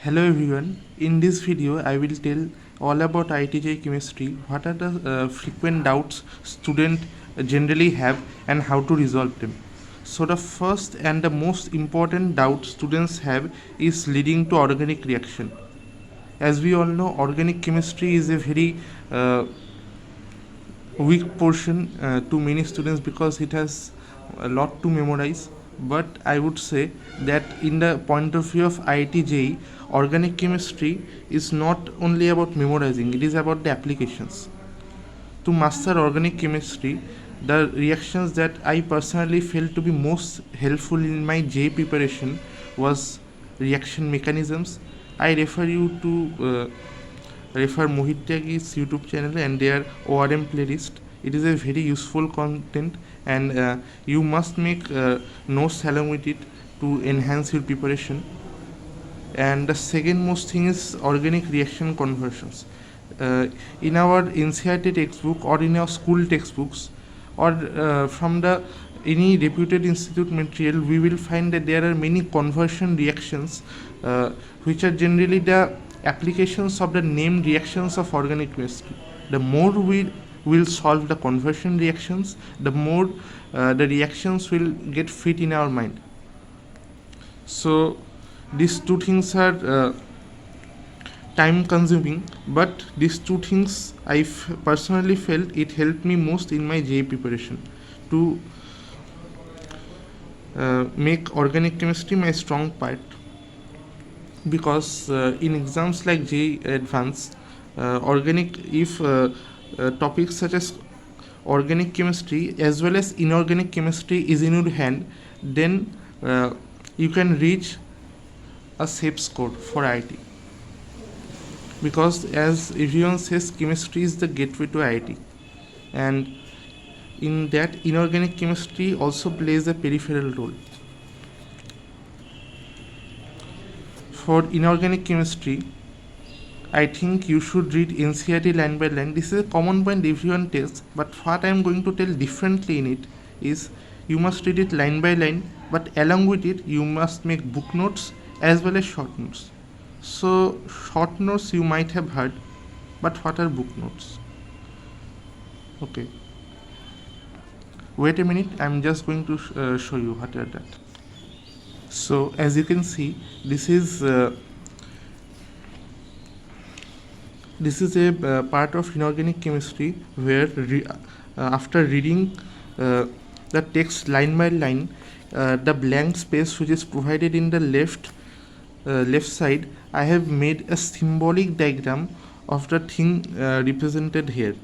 Hello everyone, in this video I will tell all about IITJ chemistry, what are the frequent doubts students generally have and how to resolve them. So the first and the most important doubt students have is leading to organic reaction. As we all know, organic chemistry is a very weak portion to many students because it has a lot to memorize. But I would say that in the point of view of IIT JEE, organic chemistry is not only about memorizing, it is about the applications. To master organic chemistry, the reactions that I personally felt to be most helpful in my JEE preparation was reaction mechanisms. I refer you to refer Mohit Tyagi's YouTube channel and their ORM playlist. It is a very useful content, and you must make notes along with it to enhance your preparation. And the second most thing is organic reaction conversions. In our NCERT textbook or in our school textbooks or from the any reputed institute material, we will find that there are many conversion reactions which are generally the applications of the named reactions of organic chemistry. The more we will solve the conversion reactions, the more the reactions will get fit in our mind. So these two things are time consuming, but these two things I personally felt it helped me most in my JEE preparation to make organic chemistry my strong part, because in exams like JEE Advanced, if topics such as organic chemistry as well as inorganic chemistry is in your hand, then you can reach a safe score for IIT, because as everyone says, chemistry is the gateway to IIT, and in that inorganic chemistry also plays a peripheral role. For inorganic chemistry, I think you should read NCERT line by line. This is a common point everyone tells, but what I am going to tell differently in it is you must read it line by line, but along with it you must make book notes as well as short notes. So short notes you might have heard, but what are book notes? Okay, wait a minute, I'm just going to show you what are that. So as you can see, this is a part of inorganic chemistry where after reading the text line by line, the blank space which is provided in the left side, I have made a symbolic diagram of the thing represented here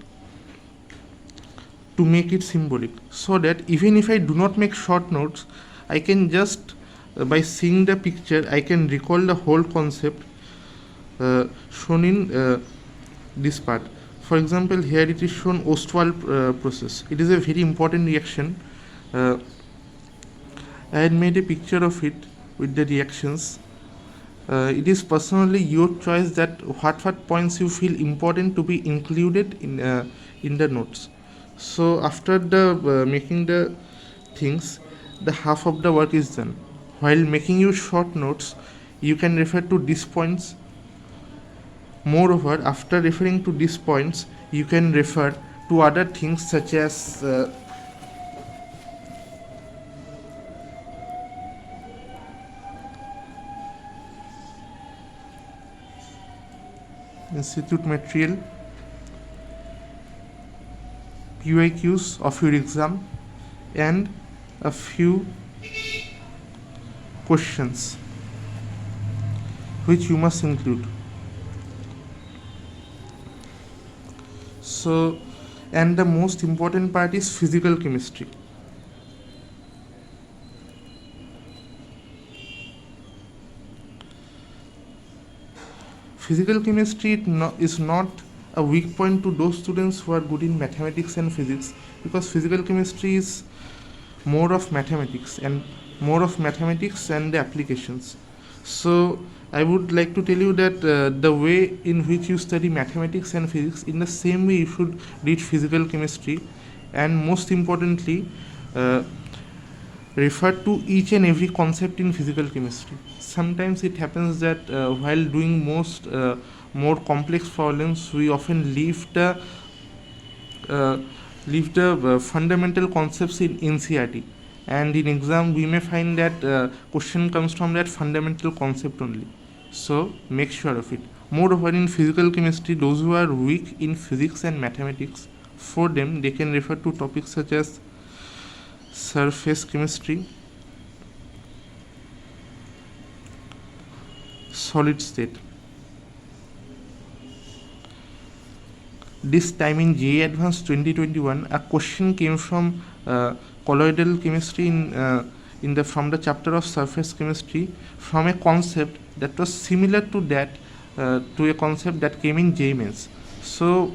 to make it symbolic, so that even if I do not make short notes, I can just by seeing the picture I can recall the whole concept shown in this part. For example, here it is shown Ostwald process. It is a very important reaction. I had made a picture of it with the reactions. It is personally your choice that what points you feel important to be included in the notes. So after the making the things, the half of the work is done. While making your short notes, you can refer to these points. Moreover, after referring to these points, you can refer to other things such as institute material, PYQs of your exam, and a few questions which you must include. So, and the most important part is physical chemistry. Physical chemistry is not a weak point to those students who are good in mathematics and physics, because physical chemistry is more of mathematics and the applications. So I would like to tell you that the way in which you study mathematics and physics, in the same way you should read physical chemistry, and most importantly refer to each and every concept in physical chemistry. sometimes it happens that while doing more complex problems, we often leave the fundamental concepts in NCERT, and in exam we may find that question comes from that fundamental concept only. So make sure of it. Moreover, in physical chemistry, those who are weak in physics and mathematics, for them they can refer to topics such as surface chemistry, solid state. This time in JEE Advanced 2021, a question came from colloidal chemistry from the chapter of surface chemistry, from a concept that was similar to a concept that came in JEE Mains. So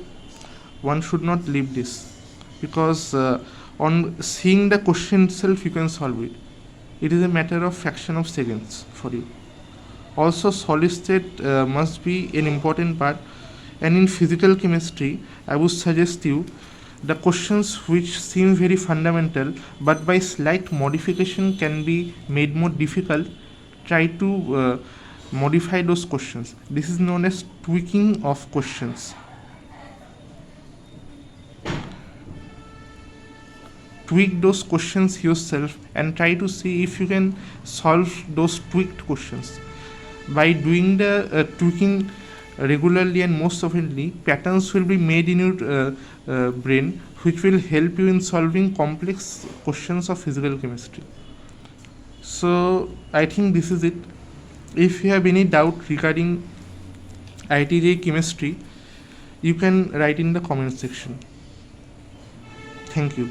one should not leave this, because on seeing the question itself you can solve it. It is a matter of fraction of seconds for you. Also, solid state must be an important part, and in physical chemistry I would suggest you the questions which seem very fundamental but by slight modification can be made more difficult. Try to modify those questions. This is known as tweaking of questions. Tweak those questions yourself and try to see if you can solve those tweaked questions. By doing the tweaking regularly and most oftenly, patterns will be made in your brain which will help you in solving complex questions of physical chemistry. So I think this is it. If you have any doubt regarding IIT JEE chemistry, you can write in the comment section. Thank you.